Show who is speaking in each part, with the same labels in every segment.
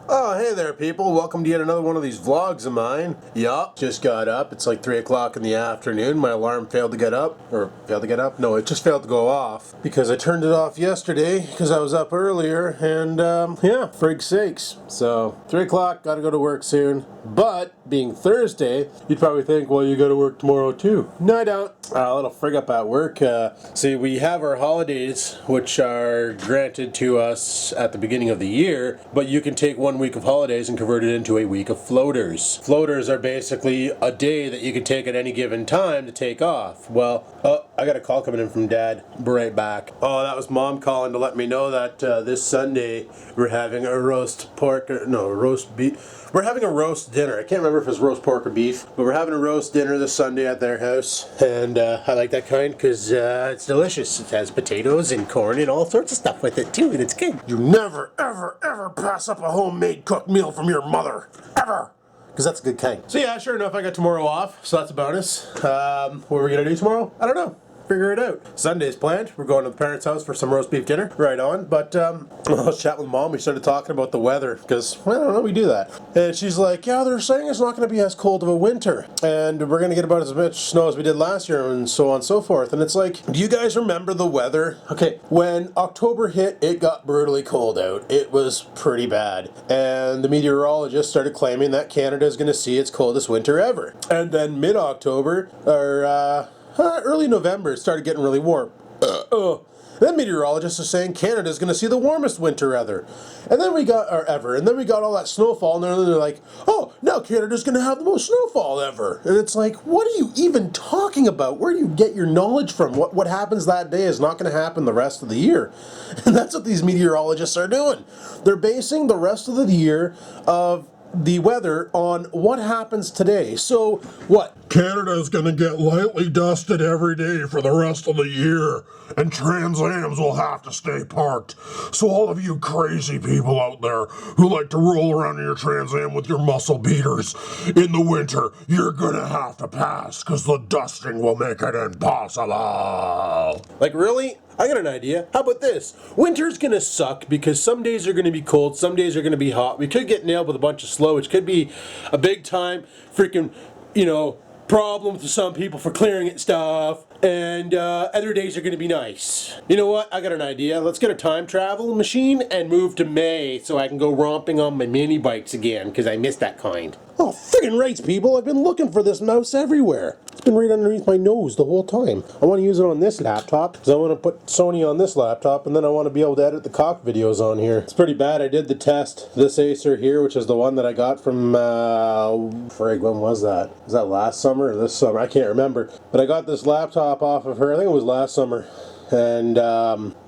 Speaker 1: Oh, hey there, people. Welcome to yet another one of these vlogs of mine. Yup, just got up. It's like 3 o'clock in the afternoon. My alarm failed to get up. Or, failed to get up? No, it just failed to go off. Because I turned it off yesterday, because I was up earlier, and, yeah, frig sakes. So, 3 o'clock, gotta go to work soon. But, being Thursday, you'd probably think, well, you gotta work tomorrow too. No, I don't. A little frig up at work. See, we have our holidays, which are granted to us at the beginning of the year, but you can take 1 week of holidays and convert it into a week of floaters. Floaters are basically a day that you can take at any given time to take off. Well, I got a call coming in from Dad. Be right back. Oh, that was Mom calling to let me know that this Sunday we're having a roast beef. We're having a roast dinner. I can't remember if it's roast pork or beef, but we're having a roast dinner this Sunday at their house, and I like that kind because it's delicious. It has potatoes and corn and all sorts of stuff with it too, and it's good. You never, ever, ever pass up a homemade cooked meal from your mother. Ever. Because that's a good kind. So yeah, sure enough, I got tomorrow off, so that's a bonus. What are we going to do tomorrow? I don't know. Figure it out. Sunday's planned. We're going to the parents' house for some roast beef dinner. Right on. But I was chatting with Mom. We started talking about the weather because, well, I don't know, we do that. And she's like, yeah, they're saying it's not going to be as cold of a winter. And we're going to get about as much snow as we did last year and so on and so forth. And it's like, do you guys remember the weather? Okay, when October hit, it got brutally cold out. It was pretty bad. And the meteorologists started claiming that Canada is going to see its coldest winter ever. And then mid-October, or early November, it started getting really warm. Then meteorologists are saying Canada's going to see the warmest winter ever. And then we got all that snowfall, and then they're like, oh, now Canada's going to have the most snowfall ever. And it's like, what are you even talking about? Where do you get your knowledge from? What happens that day is not going to happen the rest of the year. And that's what these meteorologists are doing. They're basing the rest of the year of the weather on what happens today. So, what?
Speaker 2: Canada's gonna get lightly dusted every day for the rest of the year, and Trans Ams will have to stay parked. So all of you crazy people out there who like to roll around in your Trans Am with your muscle beaters in the winter, you're gonna have to pass, because the dusting will make it impossible.
Speaker 1: Like, really? I got an idea. How about this? Winter's gonna suck because some days are gonna be cold, some days are gonna be hot. We could get nailed with a bunch of snow, which could be a big time freaking, problem to some people for clearing it stuff. And other days are going to be nice. You know what? I got an idea. Let's get a time travel machine and move to May so I can go romping on my mini bikes again, because I miss that kind. Oh, friggin' rights, people. I've been looking for this mouse everywhere. It's been right underneath my nose the whole time. I want to use it on this laptop, because I want to put Sony on this laptop, and then I want to be able to edit the cock videos on here. It's pretty bad. I did the test. This Acer here, which is the one that I got from, frig, when was that? Was that last summer or this summer? I can't remember. But I got this laptop off of her, I think it was last summer, and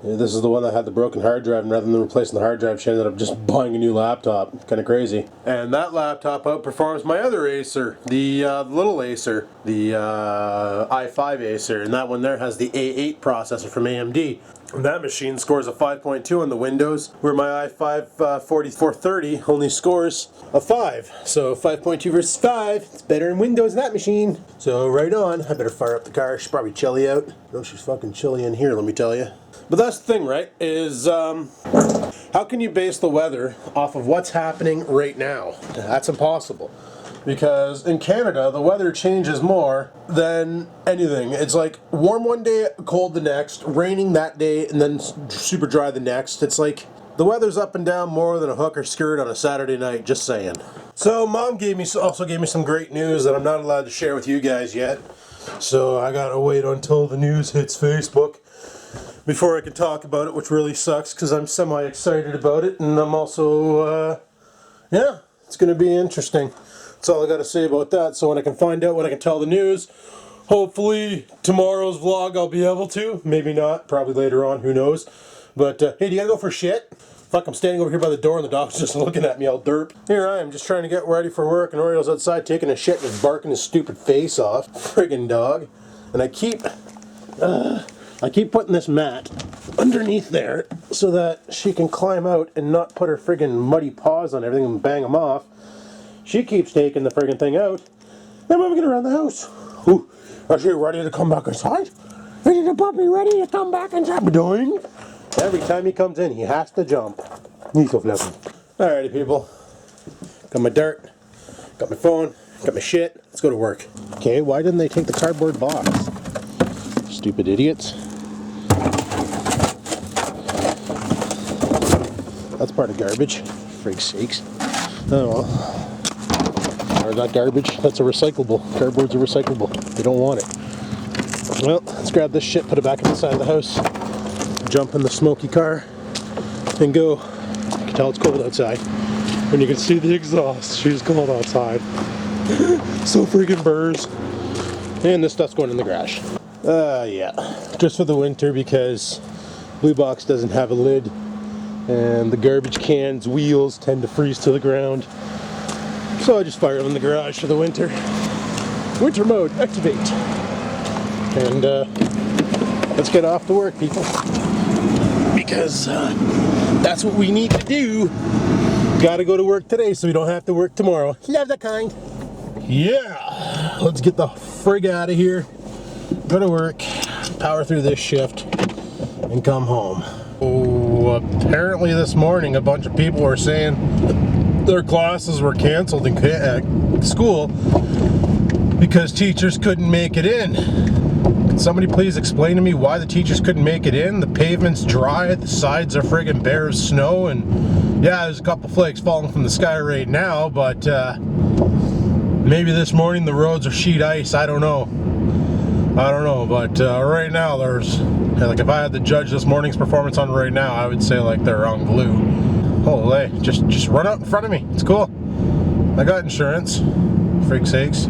Speaker 1: this is the one that had the broken hard drive, and rather than replacing the hard drive, she ended up just buying a new laptop. Kind of crazy. And that laptop outperforms my other Acer, the little Acer, the i5 Acer, and that one there has the A8 processor from AMD. And that machine scores a 5.2 on the Windows, where my i5 4430 only scores a 5. So 5.2 versus 5, it's better in Windows than that machine. So right on, I better fire up the car. She's probably chilly out. No, she's fucking chilly in here, let me tell you. But that's the thing, right, is how can you base the weather off of what's happening right now? That's impossible. Because in Canada, the weather changes more than anything. It's like warm one day, cold the next, raining that day, and then super dry the next. It's like the weather's up and down more than a hooker skirt on a Saturday night, just saying. So Mom also gave me some great news that I'm not allowed to share with you guys yet. So I gotta wait until the news hits Facebook before I can talk about it, which really sucks because I'm semi-excited about it, and I'm also, yeah, it's gonna be interesting. That's all I got to say about that. So when I can find out what I can tell the news, hopefully tomorrow's vlog I'll be able to. Maybe not. Probably later on. Who knows? But, hey, do you gotta go for shit? Fuck, I'm standing over here by the door and the dog's just looking at me all derp. Here I am, just trying to get ready for work, and Oriole's outside taking a shit and just barking his stupid face off. Friggin' dog. And I keep putting this mat underneath there so that she can climb out and not put her friggin' muddy paws on everything and bang them off. She keeps taking the friggin' thing out. Then moving it around the house. Ooh, are you ready to come back inside? Is the puppy ready to come back inside? Doing? Every time he comes in, he has to jump. He's so fluffy. Alrighty, people. got my dart, got my phone, got my shit. Let's go to work. Okay, why didn't they take the cardboard box? Stupid idiots. That's part of garbage. Frig sakes. Oh well. Or not garbage, that's a recyclable. Cardboard's a recyclable. They don't want it. Well, let's grab this shit, put it back inside the house, jump in the smoky car, and go. You can tell it's cold outside. And you can see the exhaust. She's cold outside. So freaking burrs. And this stuff's going in the garage. Yeah. Just for the winter because Blue Box doesn't have a lid. And the garbage can's wheels tend to freeze to the ground. So I just fire them in the garage for the winter. Winter mode, activate. And let's get off to work, people. Because that's what we need to do. Gotta go to work today so we don't have to work tomorrow. Love that kind. Yeah. Let's get the frig out of here. Go to work, power through this shift, and come home. Oh, apparently this morning a bunch of people were saying their classes were canceled in school because teachers couldn't make it in. Can somebody please explain to me why the teachers couldn't make it in? The pavement's dry, the sides are friggin' bare of snow, and yeah, there's a couple flakes falling from the sky right now, but maybe this morning the roads are sheet ice, I don't know, but right now there's, like, if I had to judge this morning's performance on right now, I would say like they're on glue. Holy, just run out in front of me, it's cool. I got insurance, frig sakes.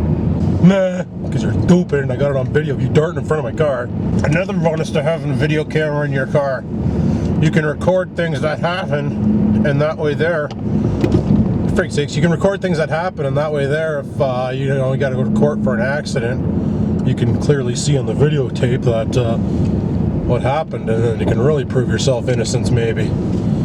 Speaker 1: Nah, because you're stupid and I got it on video of you darting in front of my car. Another bonus to having a video camera in your car. You can record things that happen, and that way there, frig sakes, you can record things that happen, and that way there, if you know, you got to go to court for an accident, you can clearly see on the videotape that what happened, and then you can really prove yourself innocence, maybe.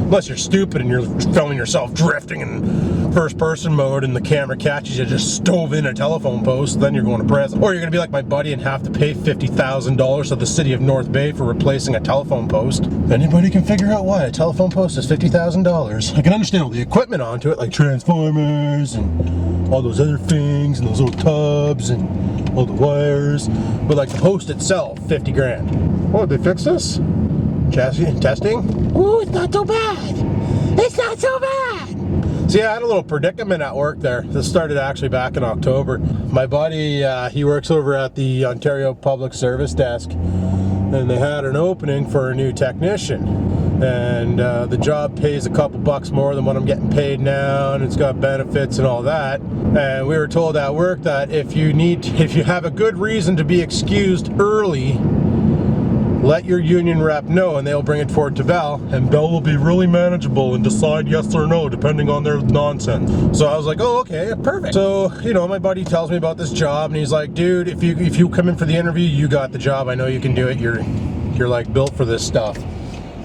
Speaker 1: Unless you're stupid and you're filming yourself drifting in first person mode and the camera catches you just stove in a telephone post, then you're going to prison. Or you're going to be like my buddy and have to pay $50,000 to the city of North Bay for replacing a telephone post. Anybody can figure out why a telephone post is $50,000. I can understand all the equipment onto it, like transformers and all those other things and those little tubs and all the wires. But like the post itself, 50 grand. Oh, did they fix this? Chassis testing? Ooh, it's not so bad. It's not so bad. So yeah, I had a little predicament at work there. This started actually back in October. My buddy, he works over at the Ontario Public Service Desk, and they had an opening for a new technician. And the job pays a couple bucks more than what I'm getting paid now, and it's got benefits and all that. And we were told at work that if you have a good reason to be excused early, let your union rep know and they'll bring it forward to Bell, and Bell will be really manageable and decide yes or no depending on their nonsense. So I was like, oh, okay, perfect. So, you know, my buddy tells me about this job and he's like, dude, if you come in for the interview, you got the job. I know you can do it. You're like built for this stuff.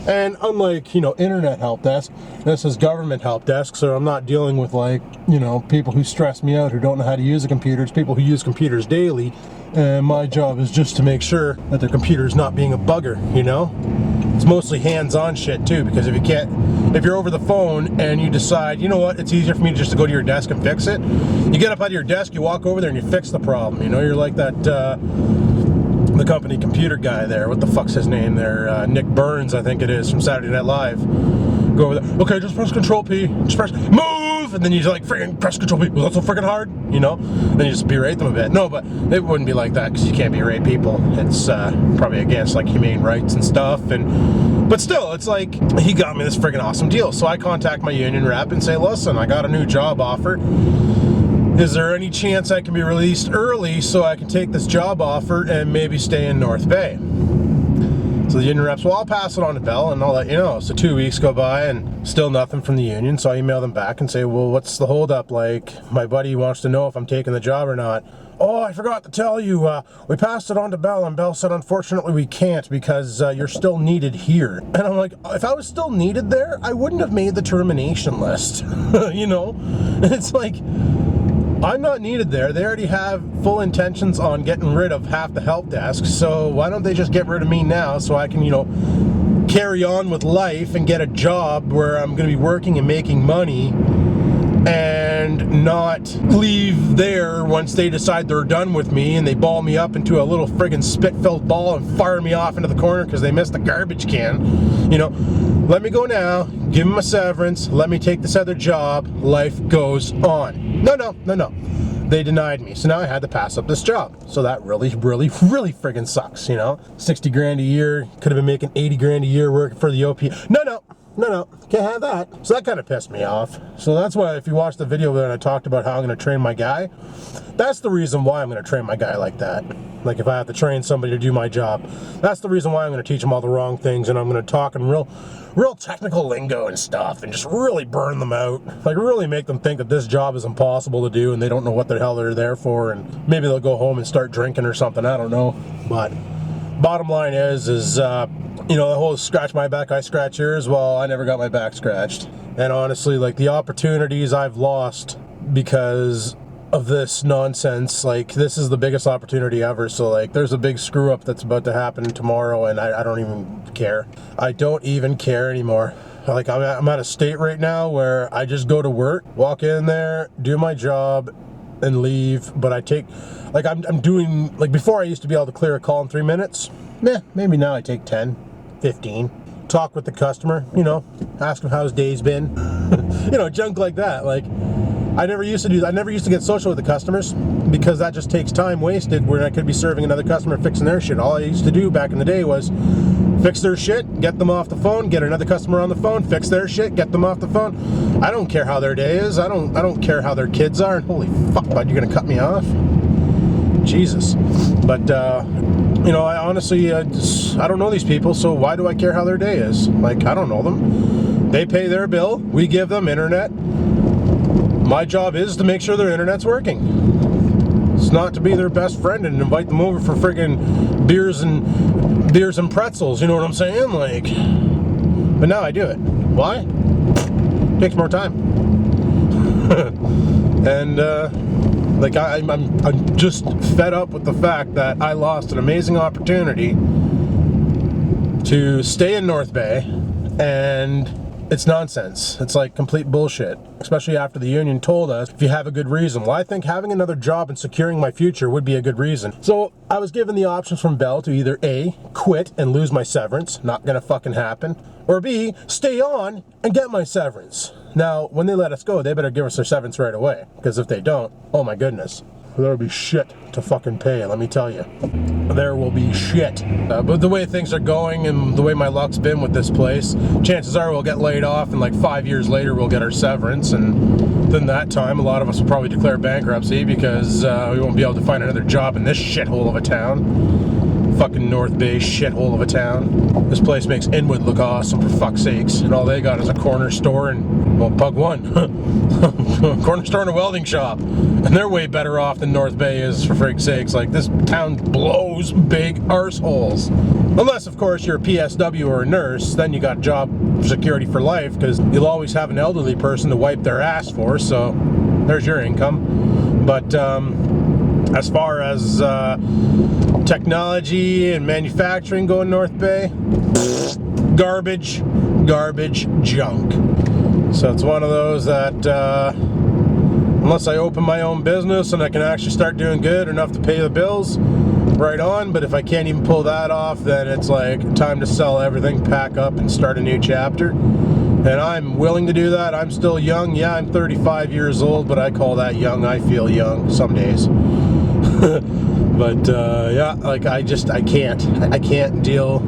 Speaker 1: And unlike, you know, internet help desk, this is government help desk, so I'm not dealing with, like, you know, people who stress me out, who don't know how to use a computer. It's people who use computers daily, and my job is just to make sure that their computer's not being a bugger, you know? It's mostly hands-on shit, too, because if you're over the phone and you decide, you know what, it's easier for me just to go to your desk and fix it, you get up out of your desk, you walk over there, and you fix the problem, you know? You're like that, the company computer guy there. What the fuck's his name there? Nick Burns, I think it is, from Saturday Night Live. Go over there. Okay, just press Control P. Just press move, and then you just like freaking press Control P. Was that so freaking hard? You know? Then you just berate them a bit. No, but it wouldn't be like that because you can't berate people. It's probably against like humane rights and stuff. But still, it's like he got me this freaking awesome deal. So I contact my union rep and say, listen, I got a new job offer. Is there any chance I can be released early so I can take this job offer and maybe stay in North Bay? So the union reps, well, I'll pass it on to Bell and I'll let you know. So 2 weeks go by and still nothing from the union. So I email them back and say, well, what's the holdup? Like, my buddy wants to know if I'm taking the job or not. Oh, I forgot to tell you, we passed it on to Bell, and Bell said, unfortunately, we can't because you're still needed here. And I'm like, if I was still needed there, I wouldn't have made the termination list, you know? It's like, I'm not needed there. They already have full intentions on getting rid of half the help desk, so why don't they just get rid of me now so I can, you know, carry on with life and get a job where I'm going to be working and making money and not leave there once they decide they're done with me and they ball me up into a little friggin' spit-filled ball and fire me off into the corner because they missed the garbage can. You know, let me go now, give them a severance, let me take this other job, life goes on. No. They denied me, so now I had to pass up this job. So that really friggin' sucks, you know? 60 grand a year, could have been making 80 grand a year working for the OP. No, can't have that. So that kind of pissed me off. So that's why if you watch the video where I talked about how I'm gonna train my guy, that's the reason why I'm gonna train my guy like that. Like if I have to train somebody to do my job, that's the reason why I'm gonna teach them all the wrong things and I'm gonna talk in real technical lingo and stuff and just really burn them out. Like really make them think that this job is impossible to do and they don't know what the hell they're there for, and maybe they'll go home and start drinking or something, I don't know. But bottom line is you know, the whole scratch my back, I scratch yours. Well, I never got my back scratched. And honestly, like the opportunities I've lost because of this nonsense, like this is the biggest opportunity ever. So like there's a big screw up that's about to happen tomorrow and I don't even care. I don't even care anymore. Like I'm at a state right now where I just go to work, walk in there, do my job and leave. But I take, like I'm doing, like before I used to be able to clear a call in 3 minutes. Maybe now I take 10, 15. Talk with the customer, you know, ask him how his day's been. You know, junk like that. Like I never used to do that. I never used to get social with the customers because that just takes time wasted where I could be serving another customer fixing their shit. All I used to do back in the day was fix their shit, get them off the phone, get another customer on the phone, fix their shit, get them off the phone. I don't care how their day is. I don't care how their kids are. And holy fuck, bud, you're gonna cut me off? Jesus. But you know, I honestly I don't know these people, so why do I care how their day is? Like, I don't know them. They pay their bill, we give them internet. My job is to make sure their internet's working. It's not to be their best friend and invite them over for friggin' beers and pretzels, you know what I'm saying? Like, but now I do it. Why? Takes more time. And like I'm just fed up with the fact that I lost an amazing opportunity to stay in North Bay, and it's nonsense. It's like complete bullshit, especially after the union told us if you have a good reason. Well, I think having another job and securing my future would be a good reason. So I was given the options from Bell to either A, quit and lose my severance, not gonna fucking happen, or B, stay on and get my severance. Now, when they let us go, they better give us their severance right away, because if they don't, oh my goodness, there will be shit to fucking pay, let me tell you. There will be shit. But the way things are going and the way my luck's been with this place, chances are we'll get laid off and like 5 years later we'll get our severance, and then that time a lot of us will probably declare bankruptcy because we won't be able to find another job in this shithole of a town. Fucking North Bay shithole of a town. This place makes Inwood look awesome, for fuck's sakes, and all they got is a corner store and, well, Pug One. Corner store and a welding shop. And they're way better off than North Bay is, for frig's sakes. Like, this town blows big arseholes. Unless, of course, you're a PSW or a nurse, then you got job security for life, because you'll always have an elderly person to wipe their ass for, so there's your income. But, as far as technology and manufacturing go in North Bay, garbage, junk. So it's one of those that unless I open my own business and I can actually start doing good enough to pay the bills, right on. But if I can't even pull that off, then it's like time to sell everything, pack up and start a new chapter. And I'm willing to do that. I'm still young. Yeah, I'm 35 years old, but I call that young. I feel young some days. But yeah, like I can't deal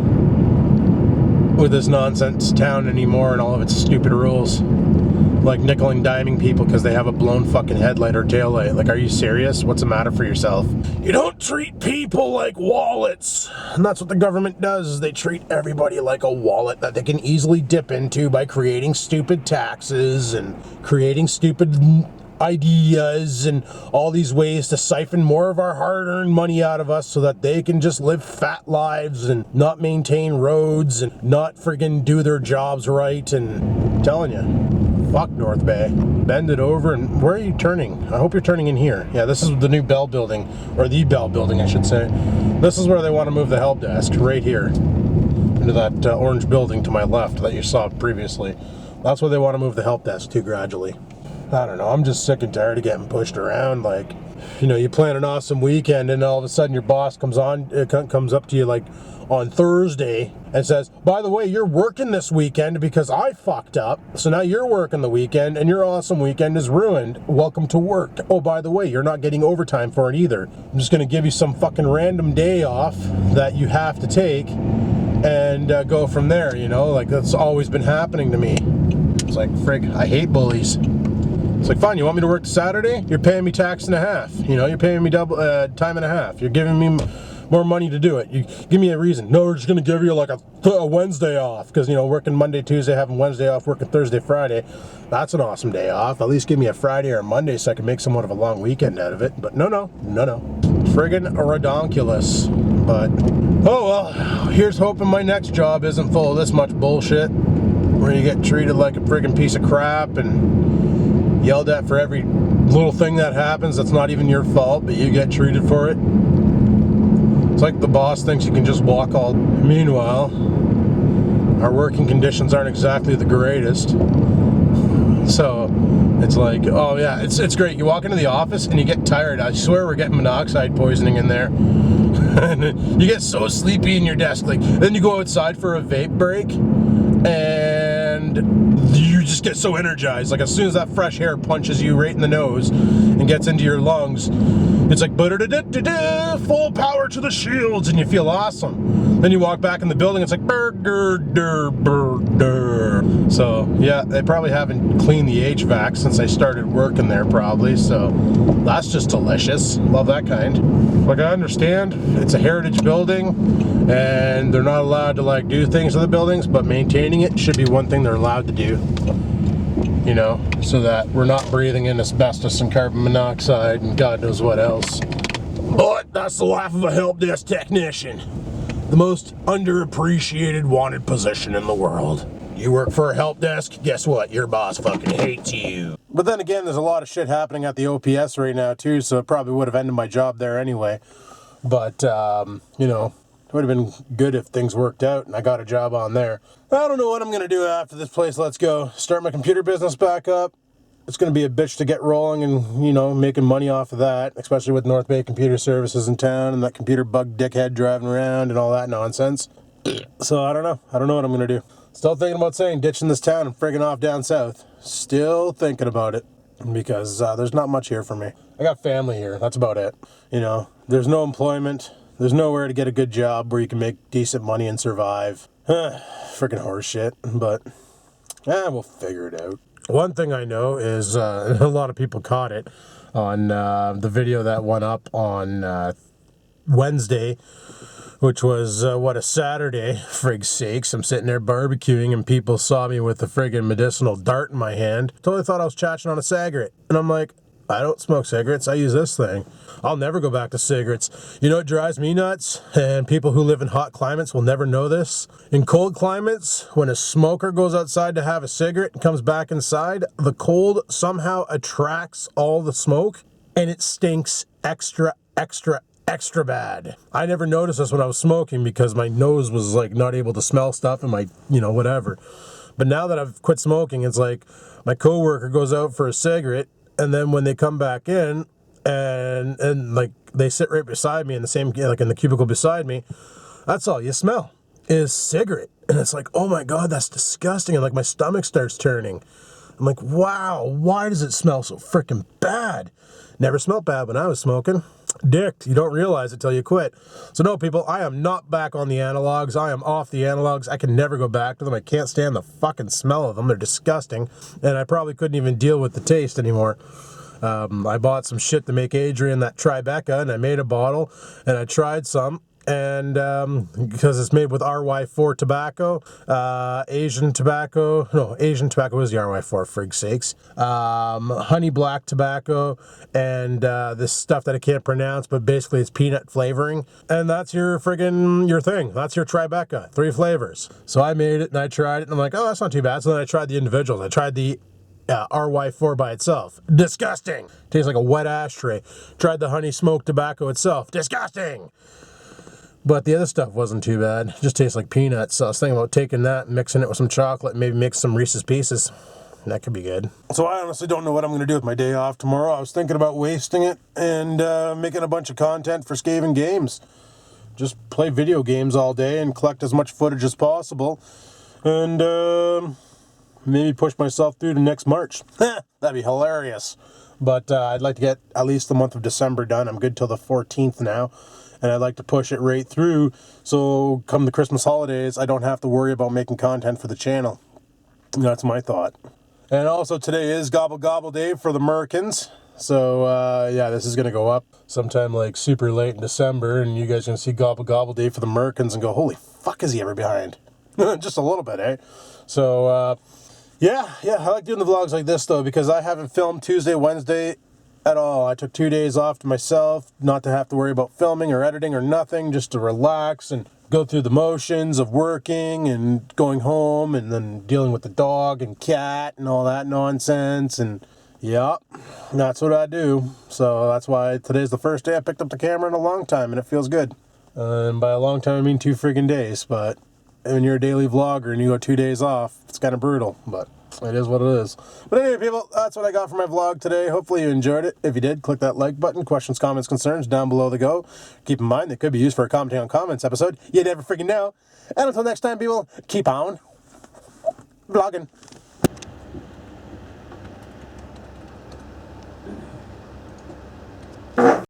Speaker 1: with this nonsense town anymore and all of its stupid rules, like nickel and diming people because they have a blown fucking headlight or taillight. Like, are you serious? What's the matter for yourself? You don't treat people like wallets, and that's what the government does, is they treat everybody like a wallet that they can easily dip into by creating stupid taxes and creating stupid ideas and all these ways to siphon more of our hard-earned money out of us so that they can just live fat lives and not maintain roads and not friggin' do their jobs right. And I'm telling you, fuck North Bay. Bend it over. And where are you turning? I hope you're turning in here. Yeah, this is the new Bell building, or the Bell building I should say. This is where they want to move the help desk, right here, into that orange building to my left that you saw previously. That's where they want to move the help desk to gradually. I don't know, I'm just sick and tired of getting pushed around. Like, you know, you plan an awesome weekend and all of a sudden your boss comes up to you like on Thursday and says, by the way, you're working this weekend because I fucked up. So now you're working the weekend and your awesome weekend is ruined. Welcome to work. Oh, by the way, you're not getting overtime for it either. I'm just going to give you some fucking random day off that you have to take and go from there, you know? Like, that's always been happening to me. It's like, frig, I hate bullies. It's like, fine, you want me to work Saturday? You're paying me tax and a half. You know, you're paying me double time and a half. You're giving me more money to do it. You give me a reason. No, we're just going to give you like a Wednesday off. Because, you know, working Monday, Tuesday, having Wednesday off, working Thursday, Friday. That's an awesome day off. At least give me a Friday or a Monday so I can make somewhat of a long weekend out of it. But no. Friggin' redonkulous. But, oh well, here's hoping my next job isn't full of this much bullshit. Where you get treated like a friggin' piece of crap and yelled at for every little thing that happens that's not even your fault, but you get treated for it. It's like the boss thinks you can just walk all. Meanwhile, our working conditions aren't exactly the greatest. So it's like, oh yeah, it's great. You walk into the office and you get tired. I swear we're getting monoxide poisoning in there. And you get so sleepy in your desk. Like, then you go outside for a vape break and you just get so energized. Like, as soon as that fresh air punches you right in the nose and gets into your lungs, it's like full power to the shields, and you feel awesome. Then you walk back in the building, it's like burger. So yeah, they probably haven't cleaned the HVAC since I started working there, probably. So that's just delicious. Love that kind. Like, I understand it's a heritage building and they're not allowed to like do things to the buildings, but maintaining it should be one thing they're allowed to do. You know, so that we're not breathing in asbestos and carbon monoxide and God knows what else. But that's the life of a help desk technician. The most underappreciated wanted position in the world. You work for a help desk, guess what? Your boss fucking hates you. But then again, there's a lot of shit happening at the OPS right now too, so it probably would have ended my job there anyway. But, you know, it would have been good if things worked out and I got a job on there. I don't know what I'm going to do after this place lets go. Start my computer business back up. It's going to be a bitch to get rolling and, you know, making money off of that, especially with North Bay Computer Services in town and that computer bug dickhead driving around and all that nonsense. So I don't know. I don't know what I'm going to do. Still thinking about saying ditching this town and friggin' off down south. Still thinking about it because there's not much here for me. I got family here. That's about it. You know, there's no employment. There's nowhere to get a good job where you can make decent money and survive. Freaking horse shit. But, we'll figure it out. One thing I know is a lot of people caught it on the video that went up on Wednesday, which was, a Saturday, frig's sakes. I'm sitting there barbecuing and people saw me with the friggin' medicinal dart in my hand. Totally thought I was chatching on a cigarette. And I'm like, I don't smoke cigarettes, I use this thing. I'll never go back to cigarettes. You know what drives me nuts? And people who live in hot climates will never know this. In cold climates, when a smoker goes outside to have a cigarette and comes back inside, the cold somehow attracts all the smoke and it stinks extra bad. I never noticed this when I was smoking because my nose was like not able to smell stuff and my, you know, whatever. But now that I've quit smoking, it's like my coworker goes out for a cigarette and then when they come back in and like they sit right beside me in the same, like in the cubicle beside me, that's all you smell is cigarette. And it's like, oh my God, that's disgusting. And like my stomach starts turning. I'm like, wow, why does it smell so freaking bad? Never smelled bad when I was smoking. Dick, you don't realize it till you quit. So no, people, I am not back on the analogs. I am off the analogs. I can never go back to them. I can't stand the fucking smell of them. They're disgusting. And I probably couldn't even deal with the taste anymore. I bought some shit to make Adrian that Tribeca, and I made a bottle, and I tried some. And because it's made with RY4 tobacco, Asian tobacco is the RY4, frig's sakes, honey black tobacco, and this stuff that I can't pronounce, but basically it's peanut flavoring. And that's your thing. That's your Tribeca, 3 flavors. So I made it and I tried it and I'm like, oh, that's not too bad. So then I tried the individuals. I tried the RY4 by itself. Disgusting. Tastes like a wet ashtray. Tried the honey smoked tobacco itself. Disgusting. But the other stuff wasn't too bad. It just tastes like peanuts. So I was thinking about taking that and mixing it with some chocolate and maybe make some Reese's Pieces. That could be good. So I honestly don't know what I'm going to do with my day off tomorrow. I was thinking about wasting it and making a bunch of content for Skaven Games. Just play video games all day and collect as much footage as possible. And maybe push myself through to next March. That'd be hilarious. But I'd like to get at least the month of December done. I'm good till the 14th now. And I'd like to push it right through. So come the Christmas holidays, I don't have to worry about making content for the channel. That's my thought. And also today is Gobble Gobble Day for the Merkins. So yeah, this is going to go up sometime like super late in December. And you guys are going to see Gobble Gobble Day for the Merkins and go, holy fuck, is he ever behind? Just a little bit, eh? So yeah, I like doing the vlogs like this though, because I haven't filmed Tuesday, Wednesday at all. I took 2 days off to myself, not to have to worry about filming or editing or nothing, just to relax and go through the motions of working and going home and then dealing with the dog and cat and all that nonsense. And yeah, that's what I do. So that's why today's the first day I picked up the camera in a long time, and it feels good. And by a long time I mean 2 friggin' days, but when you're a daily vlogger and you go 2 days off, it's kind of brutal, but it is what it is. But anyway, people, that's what I got for my vlog today. Hopefully you enjoyed it. If you did, click that like button. Questions, comments, concerns down below the go. Keep in mind, they could be used for a commenting on comments episode. You never freaking know. And until next time, people, keep on vlogging.